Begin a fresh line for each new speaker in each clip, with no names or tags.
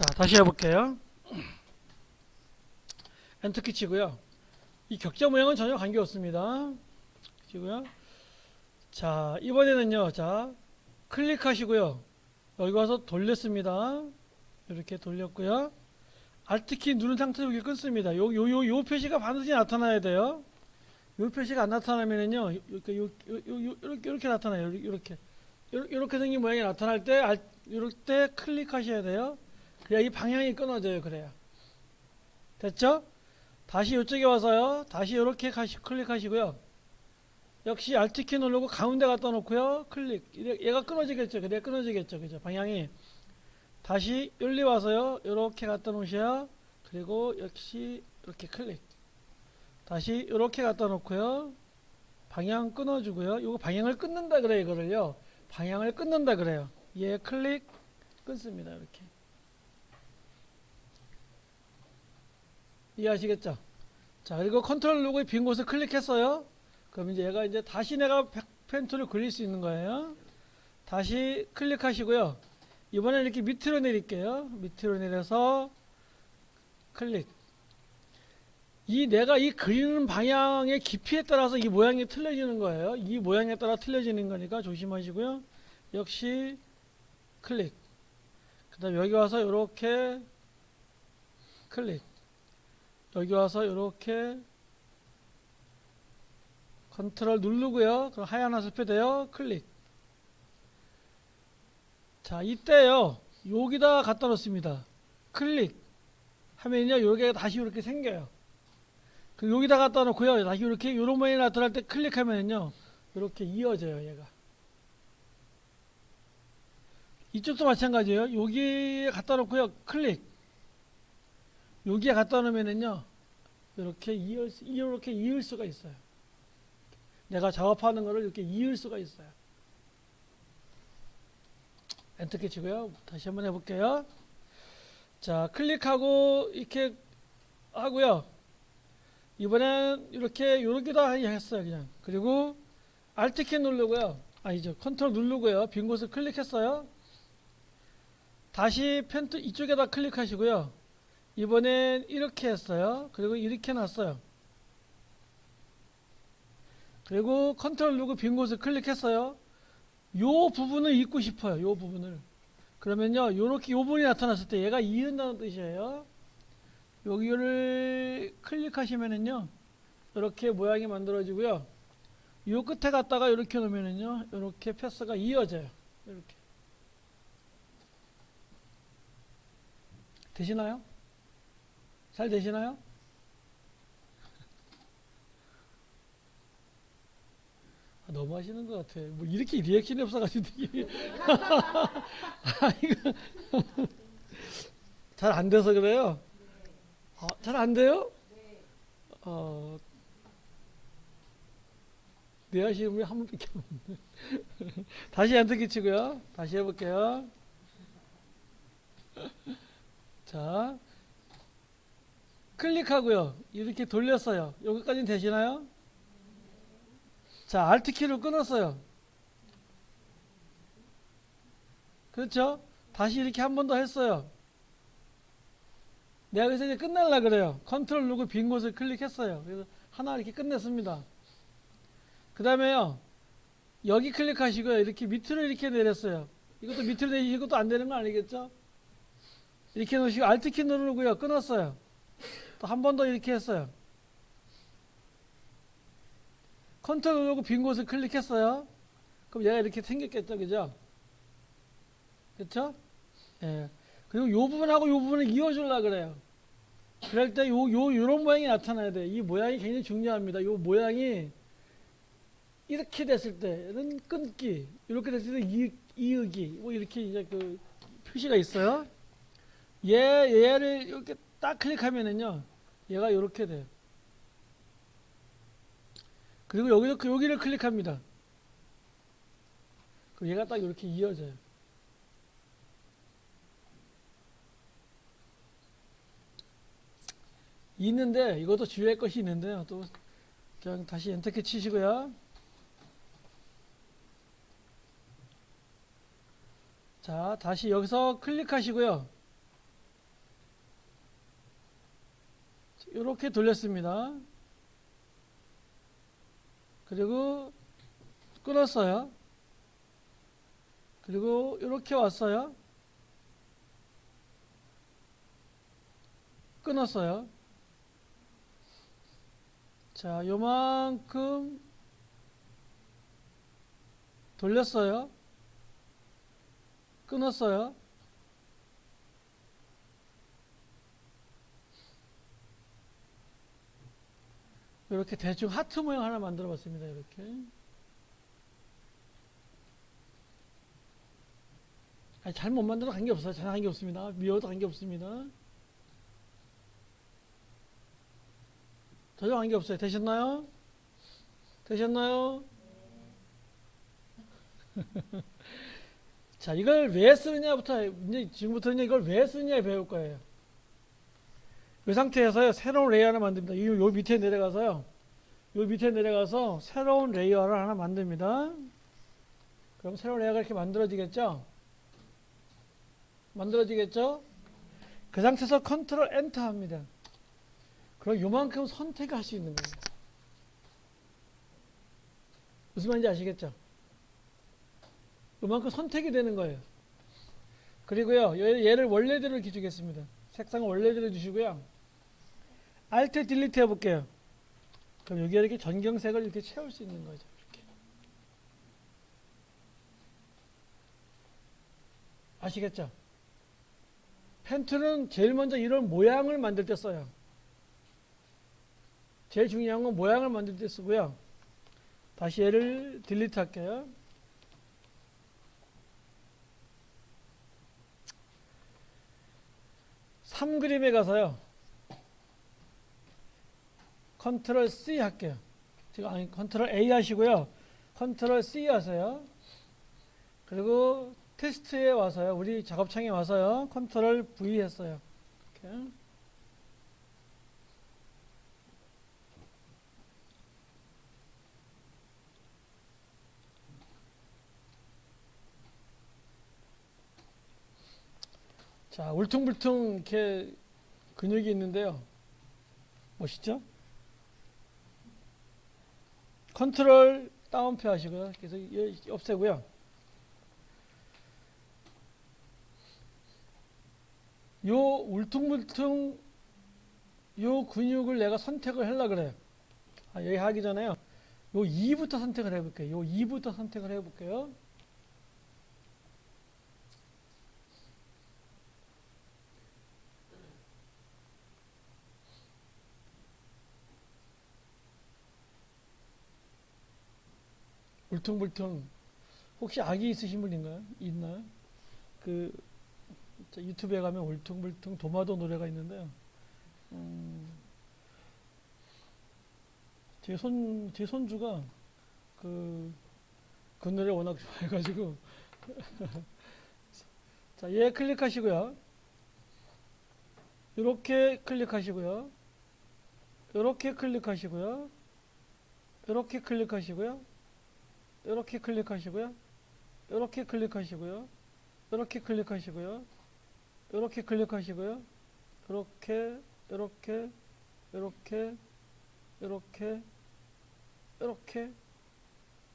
자, 다시 해볼게요. 엔터키 치고요. 이 격자 모양은 전혀 관계없습니다. 치고요. 자, 이번에는요. 자, 클릭하시고요. 여기 와서 돌렸습니다. 이렇게 돌렸고요. Alt키 누른 상태로 여기 끊습니다. 요 표시가 반드시 나타나야 돼요. 요 표시가 안 나타나면은요. 이렇게 나타나요. 이렇게 생긴 모양이 나타날 때, 이럴 때 클릭하셔야 돼요. 그래야 이 방향이 끊어져요. 그래야. 됐죠? 다시 이쪽에 와서요. 다시 이렇게 클릭하시고요. 역시 Alt키 누르고 가운데 갖다 놓고요. 클릭. 얘가 끊어지겠죠. 그래 끊어지겠죠. 그죠? 방향이. 다시 여기 와서요. 이렇게 갖다 놓으셔야. 그리고 역시 이렇게 클릭. 다시 이렇게 갖다 놓고요. 방향 끊어주고요. 이거 방향을 끊는다 그래요. 이거를요. 방향을 끊는다 그래요. 얘 클릭 끊습니다. 이렇게. 이해하시겠죠? 자, 그리고 컨트롤 누르고 빈 곳을 클릭했어요. 그럼 이제 얘가 이제 다시 내가 펜툴을 굴릴 수 있는 거예요. 다시 클릭하시고요. 이번에 이렇게 밑으로 내릴게요. 밑으로 내려서 클릭. 내가 이 그리는 방향의 깊이에 따라서 이 모양이 틀려지는 거예요. 이 모양에 따라 틀려지는 거니까 조심하시고요. 역시 클릭. 그 다음에 여기 와서 이렇게 클릭. 여기 와서 이렇게 컨트롤 누르고요. 그럼 하얀 화살표 돼요. 클릭. 자, 이때요. 여기다 갖다 놓습니다. 클릭 하면요. 여기가 다시 이렇게 생겨요. 그 여기다 갖다 놓고요. 다시 이렇게 요런 모양이 나타날 때 클릭하면요. 이렇게 이어져요. 얘가. 이쪽도 마찬가지예요. 여기에 갖다 놓고요. 클릭. 여기에 갖다 놓으면은요. 이렇게 이을 수가 있어요. 내가 작업하는 거를 이렇게 이을 수가 있어요. 엔터키 치고요. 다시 한번 해볼게요. 자, 클릭하고 이렇게 하고요. 이번엔 이렇게 다 했어요. 그냥. 그리고 Alt키 누르고요. 아니죠. 컨트롤 누르고요. 빈 곳을 클릭했어요. 다시 펜트 이쪽에다 클릭하시고요. 이번엔 이렇게 했어요. 그리고 이렇게 놨어요. 그리고 컨트롤 누르고 빈 곳을 클릭했어요. 요 부분을 잊고 싶어요. 요 부분을. 그러면요. 요렇게 요 부분이 나타났을 때 얘가 이은다는 뜻이에요. 여기를 클릭하시면은요. 이렇게 모양이 만들어지고요. 요 끝에 갖다가 이렇게 놓으면은요. 이렇게 패스가 이어져요. 이렇게. 되시나요? 잘 되시나요? 너무 하시는 것 같아. 뭐 이렇게 리액션이 없어가지고 되게 잘 안 돼서 그래요. 잘 안 돼요? 어, 네 하시는 분이 한 분밖에 없네. 다시 엔터키 치고요. 다시 해볼게요. 자, 클릭하고요. 이렇게 돌렸어요. 여기까지는 되시나요? 자, Alt키를 끊었어요. 그렇죠? 다시 이렇게 한 번 더 했어요. 내가 그래서 이제 끝날라 그래요. 컨트롤 누르고 빈 곳을 클릭했어요. 그래서 하나 이렇게 끝냈습니다. 그 다음에요. 여기 클릭하시고요. 이렇게 밑으로 이렇게 내렸어요. 이것도 밑으로 내리시고 이것도 안 되는 거 아니겠죠? 이렇게 놓으시고 Alt키 누르고요. 끊었어요. 또 한 번 더 이렇게 했어요. 컨트롤 누르고 빈 곳을 클릭했어요. 그럼 얘가 이렇게 생겼겠죠. 그죠? 그렇죠? 예. 그리고 요 부분하고 요 부분을 이어주려고 그래요. 그럴 때 요런 모양이 나타나야 돼요. 이 모양이 굉장히 중요합니다. 요 모양이 이렇게 됐을 때는 끊기, 이렇게 됐을 때 이으기, 뭐 이렇게 이제 그 표시가 있어요. 얘를 이렇게 딱 클릭하면은요, 얘가 이렇게 돼요. 그리고 여기를 클릭합니다. 그럼 얘가 딱 이렇게 이어져요. 있는데 이것도 주의할 것이 있는데요. 또 그냥 다시 엔터키 치시고요. 자, 다시 여기서 클릭하시고요. 이렇게 돌렸습니다. 그리고 끊었어요. 그리고 이렇게 왔어요. 끊었어요. 자, 요만큼 돌렸어요. 끊었어요. 이렇게 대충 하트 모양 하나 만들어 봤습니다. 이렇게. 아니, 잘못 만들어 관계없어요. 잘 관계없습니다. 미워도 관계없습니다. 전혀 관계없어요. 되셨나요? 되셨나요? 자, 이걸 왜 쓰느냐부터, 이제 지금부터는 이걸 왜 쓰느냐 배울 거예요. 이 상태에서요, 새로운 레이어 하나 만듭니다. 요 밑에 내려가서요, 요 밑에 내려가서 새로운 레이어를 하나 만듭니다. 그럼 새로운 레이어가 이렇게 만들어지겠죠? 만들어지겠죠? 그 상태에서 컨트롤 엔터 합니다. 그럼 요만큼 선택할 수 있는 거예요. 무슨 말인지 아시겠죠? 요만큼 선택이 되는 거예요. 그리고요, 얘를 원래대로 이렇게 주겠습니다. 색상을 원래대로 주시고요. Alt 딜리트 해볼게요. 그럼 여기에 이렇게 전경색을 이렇게 채울 수 있는 거죠. 이렇게. 아시겠죠? 펜툴은 제일 먼저 이런 모양을 만들 때 써요. 제일 중요한 건 모양을 만들 때 쓰고요. 다시 얘를 딜리트 할게요. 삼그림에 가서요. 컨트롤 C 할게요. 지금 아니 컨트롤 A 하시고요. 컨트롤 C 하세요. 그리고 테스트에 와서요. 우리 작업창에 와서요. 컨트롤 V 했어요. 이렇게. 자, 울퉁불퉁 이렇게 근육이 있는데요. 멋있죠? 컨트롤 다운표 하시고요. 그래서 없애고요. 요 울퉁불퉁 요 근육을 내가 선택을 하려고 그래요. 아, 여기 하기 전에요. 요 2부터 선택을 해볼게요. 요 2부터 선택을 해볼게요. 울퉁불퉁. 혹시 아기 있으신 분인가요? 있나요? 그 유튜브에 가면 울퉁불퉁 도마도 노래가 있는데요. 제 손주가 그 노래 워낙 좋아해가지고. 자, 얘 클릭하시고요. 이렇게 클릭하시고요. 이렇게 클릭하시고요. 이렇게 클릭하시고요. 이렇게 클릭하시고요. 이렇게 클릭하시고요. 이렇게 클릭하시고요. 이렇게 클릭하시고요. 이렇게, 이렇게, 이렇게, 이렇게, 이렇게.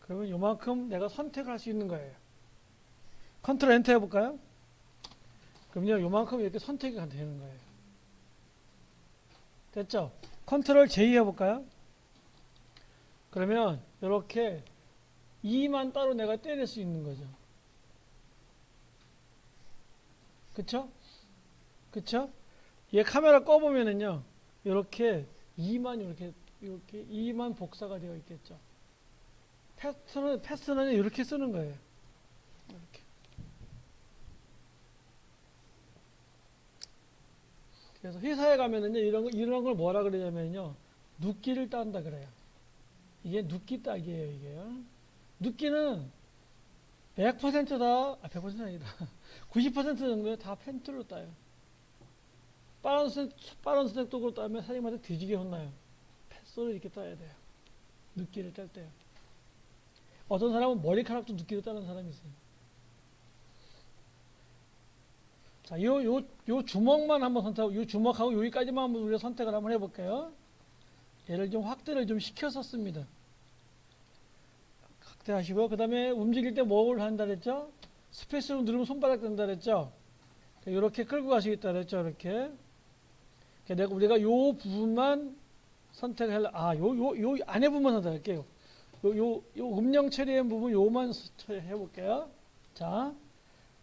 그러면 요만큼 내가 선택을 할 수 있는 거예요. 컨트롤 엔터 해볼까요? 그럼요, 요만큼 이렇게 선택이 되는 거예요. 됐죠? 컨트롤 J 해볼까요? 그러면 이렇게 2만 따로 내가 때릴 수 있는 거죠. 그쵸? 그쵸? 얘 카메라 꺼보면은요, 이렇게 2만 이렇게 2만 복사가 되어 있겠죠. 패스는 이렇게 쓰는 거예요. 이렇게. 그래서 회사에 가면은요, 이런 걸 뭐라 그러냐면요, 눕기를 딴다 그래요. 이게 눕기 따기예요, 이게요. 눕기는 100%다, 100% 아니다. 90% 정도 다 펜툴로 따요. 빠른 스택독으로 따면 사장님한테 뒤지게 혼나요. 패스로 이렇게 따야 돼요. 눕기를 딸 때요. 어떤 사람은 머리카락도 눕기로 따는 사람이 있어요. 자, 요 주먹만 한번 선택하고, 요 주먹하고 여기까지만 한번 우리가 선택을 한번 해볼게요. 얘를 좀 확대를 좀 시켜서 씁니다. 확대하시고, 그 다음에 움직일 때 뭘 한다 그랬죠? 스페이스로 누르면 손바닥 된다 그랬죠? 이렇게 끌고 가시겠다 그랬죠? 이렇게. 우리가 요 부분만 선택을, 요 안에 부분만 선택할게요. 요 음영 처리한 부분 요만 해볼게요. 자,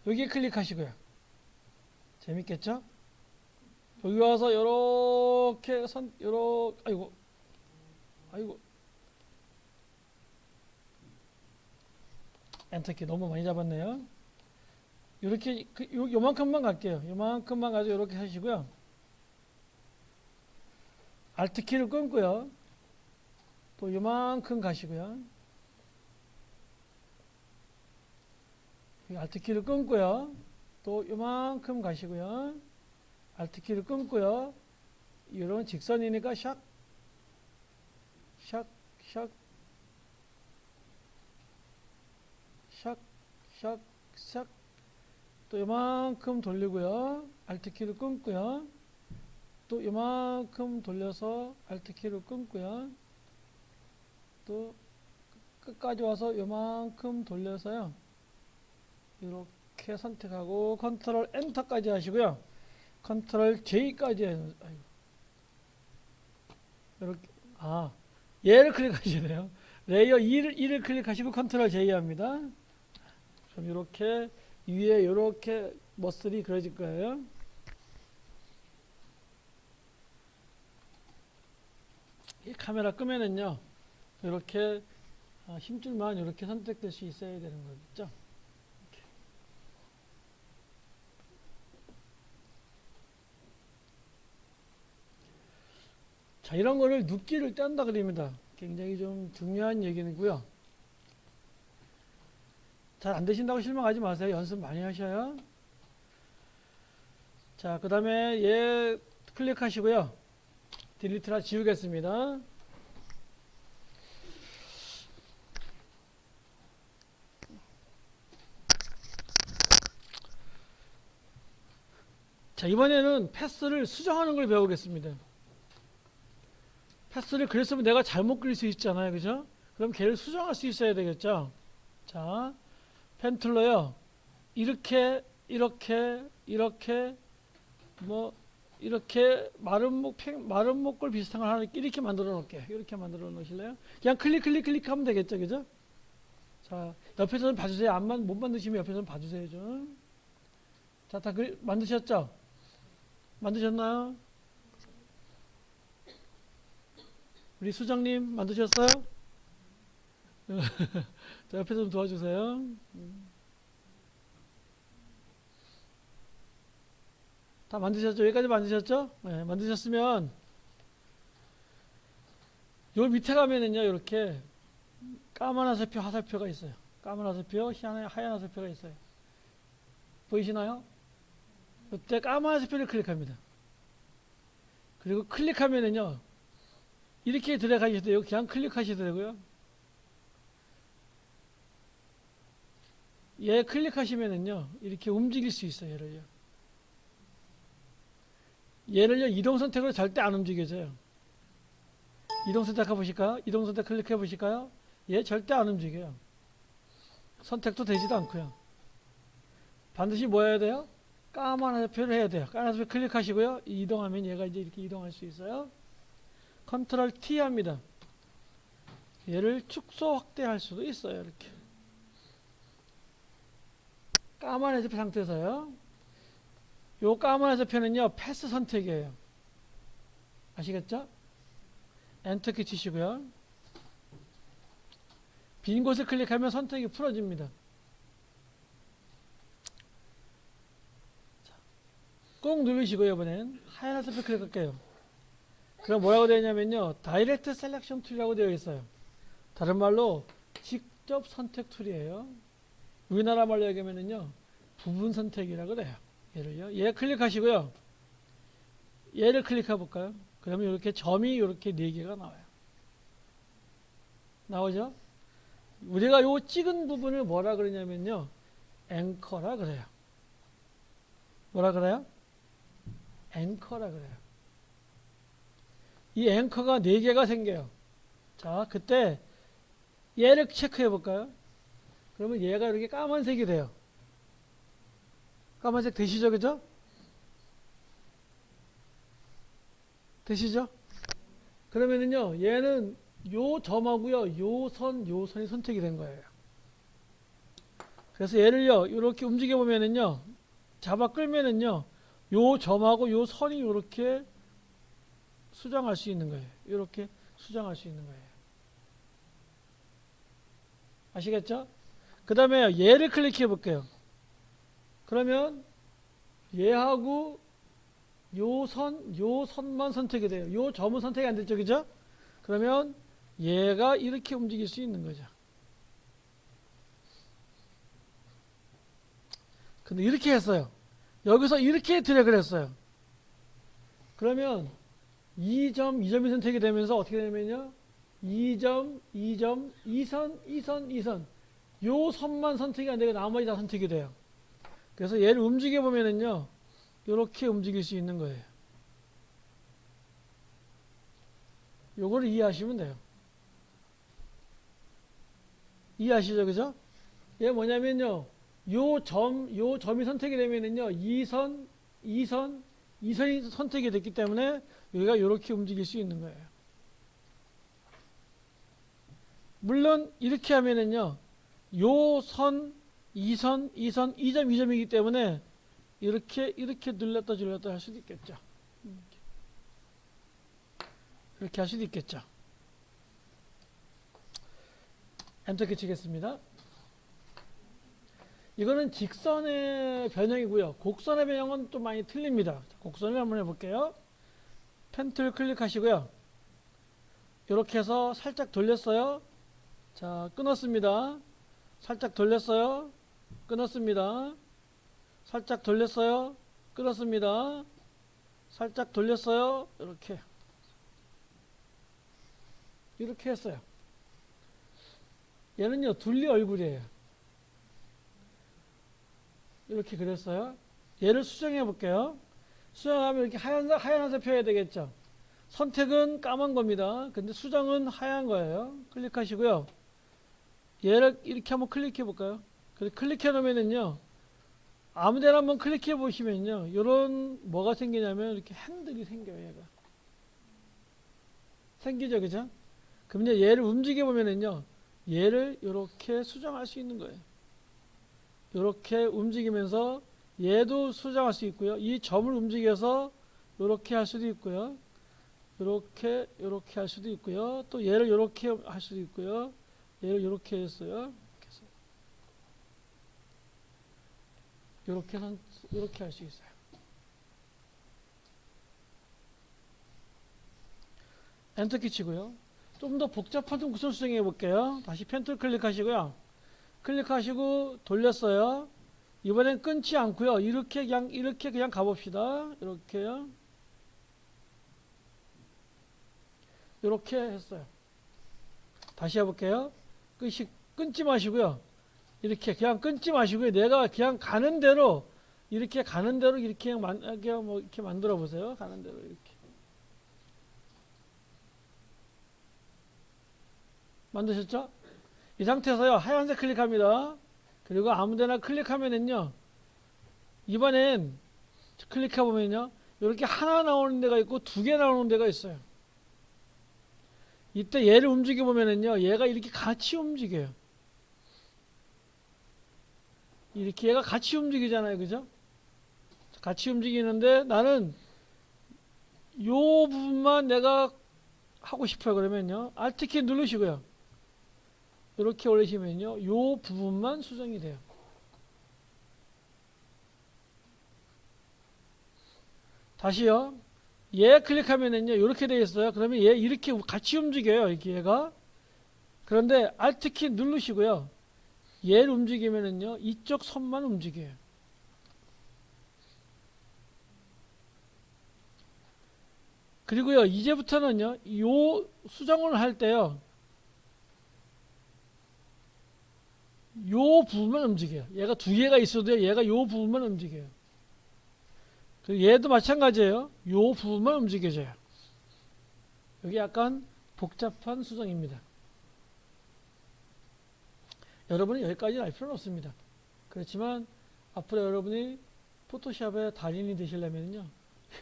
여기 클릭하시고요. 재밌겠죠? 여기 와서 요렇게 아이고 엔터키 너무 많이 잡았네요. 요렇게 요만큼만 갈게요. 요만큼만 가지고 요렇게 하시고요. 알트키를 끊고요. 또 요만큼 가시고요. 알트키를 끊고요. 또 요만큼 가시고요. 알트키를 끊고요. 이런 직선이니까 샥, 샥, 샥, 샥, 샥, 샥. 또 요만큼 돌리고요. 알트키를 끊고요. 또 요만큼 돌려서 알트키를 끊고요. 또 끝까지 와서 요만큼 돌려서요. 이렇게 선택하고 컨트롤 엔터까지 하시고요. 컨트롤 J까지 이렇게 얘를 클릭하셔야 돼요. 레이어 2를 클릭하시고 컨트롤 J 합니다. 그럼 이렇게 위에 이렇게 머슬이 그려질 거예요. 이 카메라 끄면은요, 이렇게 힘줄만 이렇게 선택될 수 있어야 되는 거겠죠. 자, 이런 거를 눕기를 뗀다 그럽니다. 굉장히 좀 중요한 얘기고요. 잘 안 되신다고 실망하지 마세요. 연습 많이 하셔요. 자, 그 다음에 얘 클릭하시고요. 딜리트라 지우겠습니다. 자, 이번에는 패스를 수정하는 걸 배우겠습니다. 패스를 그랬으면 내가 잘못 그릴 수 있잖아요. 그죠? 그럼 걔를 수정할 수 있어야 되겠죠? 자, 펜툴러요. 이렇게, 이렇게 마른 목골 비슷한 걸 하나 이렇게 만들어 놓을게요. 이렇게 만들어 놓으실래요? 그냥 클릭하면 되겠죠. 그죠? 자, 옆에서 좀 봐주세요. 못 만드시면 옆에서 좀 봐주세요. 좀. 자, 다 만드셨죠? 만드셨나요? 우리 수장님 만드셨어요? 자, 옆에서 좀 도와주세요. 다 만드셨죠? 여기까지 만드셨죠? 네, 만드셨으면 요 밑에 가면은요, 이렇게 까만 화살표, 화살표가 있어요. 까만 화살표, 하얀 화살표가 있어요. 보이시나요? 이때 까만 화살표를 클릭합니다. 그리고 클릭하면은요, 이렇게 들어가시더라고요. 그냥 클릭하시더라고요. 얘 클릭하시면은요, 이렇게 움직일 수 있어요. 얘를요, 이동 선택으로 절대 안 움직여져요. 이동 선택해 보실까요? 이동 선택 클릭해 보실까요? 얘 절대 안 움직여요. 선택도 되지도 않고요. 반드시 뭐 해야 돼요? 까만 화살표를 해야 돼요. 까만 화살표 클릭하시고요. 이동하면 얘가 이제 이렇게 이동할 수 있어요. 컨트롤 T 합니다. 얘를 축소 확대할 수도 있어요. 이렇게. 까만 화살표 상태에서요. 요 까만 화살표는요, 패스 선택이에요. 아시겠죠? 엔터키 치시고요. 빈 곳을 클릭하면 선택이 풀어집니다. 꼭 누르시고요. 이번엔 하얀 화살표 클릭할게요. 그럼 뭐라고 되어 있냐면요, 다이렉트 셀렉션 툴이라고 되어 있어요. 다른 말로 직접 선택 툴이에요. 우리나라 말로 얘기하면요, 부분 선택이라고 그래요. 얘 클릭하시고요. 얘를 클릭해 볼까요? 그러면 이렇게 점이 이렇게 4개가 나와요. 나오죠? 우리가 요 찍은 부분을 뭐라 그러냐면요, 앵커라 그래요. 뭐라 그래요? 앵커라 그래요. 이 앵커가 4개가 생겨요. 자, 그때 얘를 체크해 볼까요? 그러면 얘가 이렇게 까만색이 돼요. 까만색 되시죠? 그죠? 되시죠? 그러면은요, 얘는 요 점하고요, 요 선, 요 선이 선택이 된 거예요. 그래서 얘를요, 이렇게 움직여 보면은요, 잡아 끌면은요, 요 점하고 요 선이 이렇게 수정할 수 있는 거예요. 이렇게 수정할 수 있는 거예요. 아시겠죠? 그 다음에 얘를 클릭해 볼게요. 그러면 얘하고 요 선만 선택이 돼요. 요 점은 선택이 안 됐죠, 그죠? 그러면 얘가 이렇게 움직일 수 있는 거죠. 근데 이렇게 했어요. 여기서 이렇게 드래그를 했어요. 그러면 2점, 2점이 선택이 되면서 어떻게 되냐면요. 2점, 2점, 2선, 2선, 2선. 요 선만 선택이 안 되고 나머지 다 선택이 돼요. 그래서 얘를 움직여 보면은요. 이렇게 움직일 수 있는 거예요. 요거를 이해하시면 돼요. 이해하시죠? 그죠? 얘 뭐냐면요. 요 점이 선택이 되면은요. 2선, 2선, 2선이 선택이 됐기 때문에 여기가 이렇게 움직일 수 있는 거예요. 물론 이렇게 하면은요. 요 선, 2선, 2선, 2점, 2점이기 때문에 이렇게 눌렀다 줄였다 할 수도 있겠죠. 이렇게 할 수도 있겠죠. 엔터키 치겠습니다. 이거는 직선의 변형이고요. 곡선의 변형은 또 많이 틀립니다. 곡선을 한번 해볼게요. 펜틀 클릭하시고요. 이렇게 해서 살짝 돌렸어요. 자, 끊었습니다. 살짝 돌렸어요. 끊었습니다. 살짝 돌렸어요. 끊었습니다. 살짝 돌렸어요. 이렇게 했어요. 얘는요, 둘리 얼굴이에요. 이렇게 그렸어요. 얘를 수정해 볼게요. 수정하면 이렇게 하얀색 펴야 되겠죠. 선택은 까만 겁니다. 근데 수정은 하얀 거예요. 클릭하시고요. 얘를 이렇게 한번 클릭해 볼까요? 클릭해 놓으면은요, 아무 데나 한번 클릭해 보시면요, 요런 뭐가 생기냐면 이렇게 핸들이 생겨요. 얘가 생기죠, 그죠? 그럼 이제 얘를 움직여 보면은요, 얘를 이렇게 수정할 수 있는 거예요. 이렇게 움직이면서 얘도 수정할 수 있고요. 이 점을 움직여서 이렇게 할 수도 있고요. 이렇게 할 수도 있고요. 또 얘를 이렇게 할 수도 있고요. 얘를 이렇게 했어요. 이렇게 할 수 있어요. 엔터키 치고요. 좀 더 복잡한 구성 수정해 볼게요. 다시 펜틀 클릭하시고요. 클릭하시고 돌렸어요. 이번엔 끊지 않고요. 이렇게 그냥 가봅시다. 이렇게요. 이렇게 했어요. 다시 해볼게요. 끊지 마시고요. 이렇게 그냥 끊지 마시고요. 내가 그냥 가는 대로 이렇게 이렇게 만들어 보세요. 가는 대로 이렇게 만드셨죠? 이 상태에서요. 하얀색 클릭합니다. 그리고 아무데나 클릭하면은요. 이번엔 클릭해 보면요. 이렇게 하나 나오는 데가 있고 2개 나오는 데가 있어요. 이때 얘를 움직여 보면은요. 얘가 이렇게 같이 움직여요. 이렇게 얘가 같이 움직이잖아요. 그죠? 같이 움직이는데 나는 요 부분만 내가 하고 싶어요. 그러면요. Alt키 누르시고요. 이렇게 올리시면요. 요 부분만 수정이 돼요. 다시요. 얘 클릭하면은요. 이렇게 되어 있어요. 그러면 얘 이렇게 같이 움직여요. 이렇게 얘가. 그런데 Alt키 누르시고요. 얘를 움직이면은요. 이쪽 선만 움직여요. 그리고요. 이제부터는요. 요 수정을 할 때요. 요 부분만 움직여요. 얘가 2개가 있어도 얘가 요 부분만 움직여요. 그리고 얘도 마찬가지예요. 요 부분만 움직여져요. 여기 약간 복잡한 수정입니다. 여러분이 여기까지는 알 필요는 없습니다. 그렇지만 앞으로 여러분이 포토샵의 달인이 되시려면요,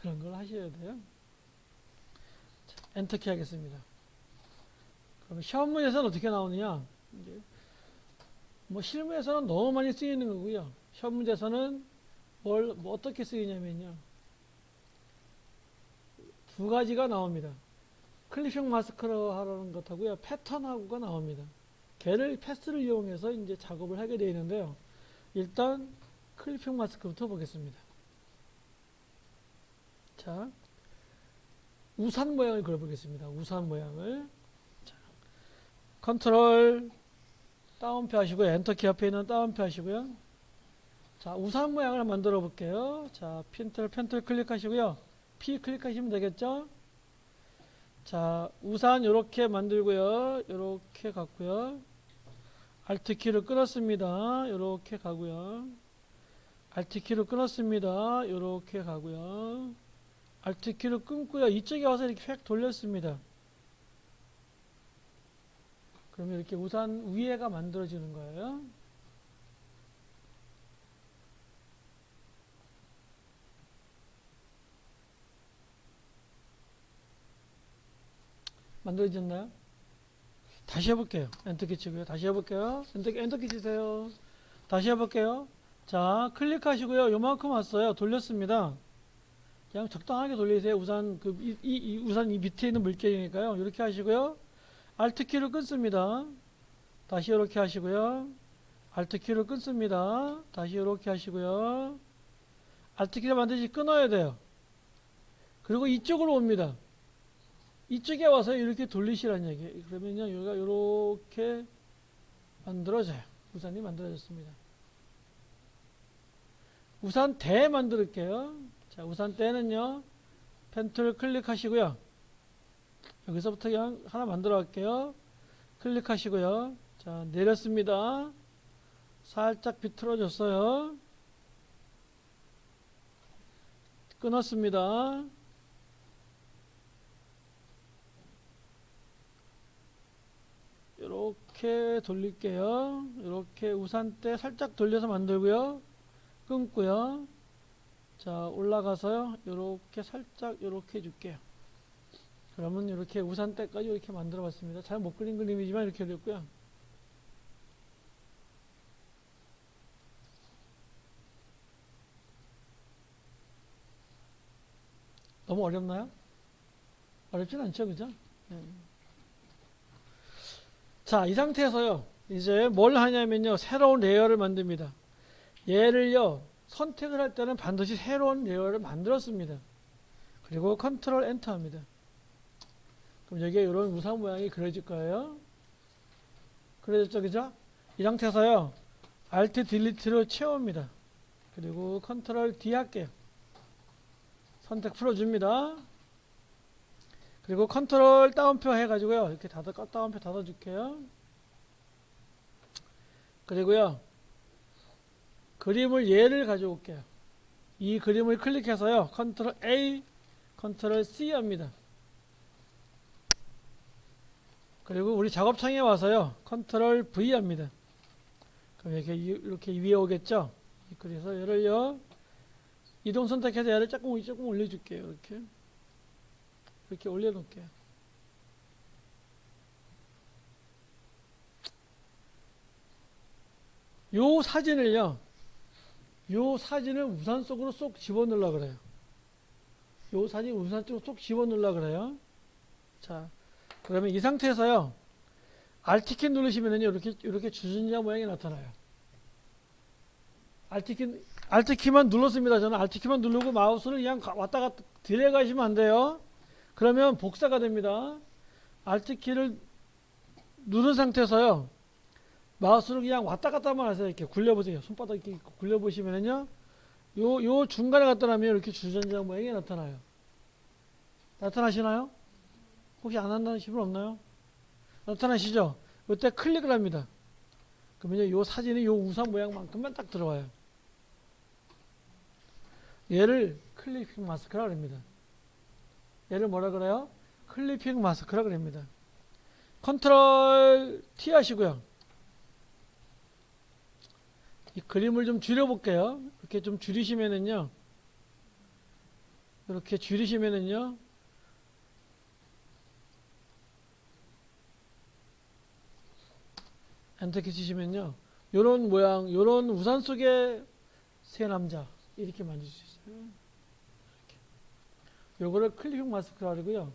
이런 걸 하셔야 돼요. 자, 엔터키 하겠습니다. 그럼 시험 문제에서는 어떻게 나오느냐? 이제 뭐 실무에서는 너무 많이 쓰이는 거고요. 시험 문제에서는 뭐 어떻게 쓰이냐면요, 두 가지가 나옵니다. 클리핑 마스크로 하라는 것하고요, 패턴하고가 나옵니다. 걔를 패스를 이용해서 이제 작업을 하게 되어 있는데요. 일단 클리핑 마스크부터 보겠습니다. 자, 우산 모양을 그려보겠습니다. 우산 모양을. 자, 컨트롤 다운표 하시고요. 엔터키 옆에 있는 다운표 하시고요. 자, 우산 모양을 만들어 볼게요. 자, 펜틀 클릭하시고요. P 클릭하시면 되겠죠? 자, 우산 이렇게 만들고요. 이렇게 갔고요. Alt 키를 끊었습니다. 이렇게 가고요. Alt 키를 끊었습니다. 이렇게 가고요. Alt 키를 끊고요. 이쪽에 와서 이렇게 획 돌렸습니다. 그러면 이렇게 우산 위에가 만들어지는 거예요. 만들어졌나요? 다시 해볼게요. 엔터키 치고요. 다시 해볼게요. 엔터키 치세요. 다시 해볼게요. 자, 클릭하시고요. 요만큼 왔어요. 돌렸습니다. 그냥 적당하게 돌리세요. 우산, 이 우산 이 밑에 있는 물결이니까요. 이렇게 하시고요. Alt 키를 끊습니다. 다시 이렇게 하시고요. Alt 키를 끊습니다. 다시 이렇게 하시고요. Alt 키를 반드시 끊어야 돼요. 그리고 이쪽으로 옵니다. 이쪽에 와서 이렇게 돌리시라는 얘기예요. 그러면요, 여기가 이렇게 만들어져요. 우산이 만들어졌습니다. 우산 대 만들게요. 자, 우산 대는요, 펜툴 클릭하시고요. 여기서부터 그냥 하나 만들어 갈게요. 클릭하시고요. 자, 내렸습니다. 살짝 비틀어졌어요. 끊었습니다. 이렇게 돌릴게요. 이렇게 우산대 살짝 돌려서 만들고요. 끊고요. 자, 올라가서요. 이렇게 살짝 이렇게 해줄게요. 그러면 이렇게 우산대까지 이렇게 만들어 봤습니다. 잘 못 그린 그림이지만 이렇게 그렸고요. 너무 어렵나요? 어렵진 않죠, 그죠? 네. 자, 이 상태에서요, 이제 뭘 하냐면요, 새로운 레이어를 만듭니다. 얘를요, 선택을 할 때는 반드시 새로운 레이어를 만들었습니다. 그리고 컨트롤 엔터 합니다. 그럼 여기에 이런 우산 모양이 그려질 거예요. 그려졌죠, 그죠? 이 상태에서요, Alt 딜리트로 채웁니다. 그리고 컨트롤 D 할게요. 선택 풀어줍니다. 그리고 컨트롤 다운표 해가지고요, 이렇게 다운표 닫아줄게요. 그리고요, 그림을 얘를 가져올게요. 이 그림을 클릭해서요, 컨트롤 A, 컨트롤 C 합니다. 그리고 우리 작업창에 와서요, 컨트롤 V 합니다. 그럼 이렇게 위에 오겠죠? 그래서 얘를요, 이동 선택해서 얘를 조금 올려줄게요. 이렇게 올려놓을게요. 요 사진을요, 요 사진을 우산 속으로 쏙 집어넣으려고 그래요. 요 사진 우산 쪽으로 쏙 집어넣으려고 그래요. 자, 그러면 이 상태에서요, Alt키 누르시면은요, 이렇게 주전자 모양이 나타나요. Alt키만 눌렀습니다. 저는 Alt키만 누르고 마우스를 그냥 왔다 갔다 들여가시면 안 돼요. 그러면 복사가 됩니다. Alt키를 누른 상태에서요, 마우스를 그냥 왔다 갔다만 하세요. 이렇게 굴려보세요. 손바닥 이렇게 굴려보시면은요, 요 중간에 갖다 놔면 이렇게 주전자 모양이 나타나요. 나타나시나요? 혹시 안 한다는 분 없나요? 나타나시죠? 이때 클릭을 합니다. 그러면 요 사진이 요 우산 모양만큼만 딱 들어와요. 얘를 클리핑 마스크라 그럽니다. 얘를 뭐라 그래요? 클리핑 마스크라 그럽니다. 컨트롤 T 하시고요. 이 그림을 좀 줄여볼게요. 이렇게 좀 줄이시면은요. 이렇게 줄이시면은요. 엔터키 치시면요. 요런 모양, 요런 우산 속에 세 남자. 이렇게 만질 수 있어요. 이렇게. 요거를 클리핑 마스크라 그러고요.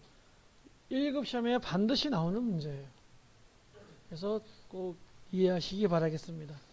1급 시험에 반드시 나오는 문제예요. 그래서 꼭 이해하시기 바라겠습니다.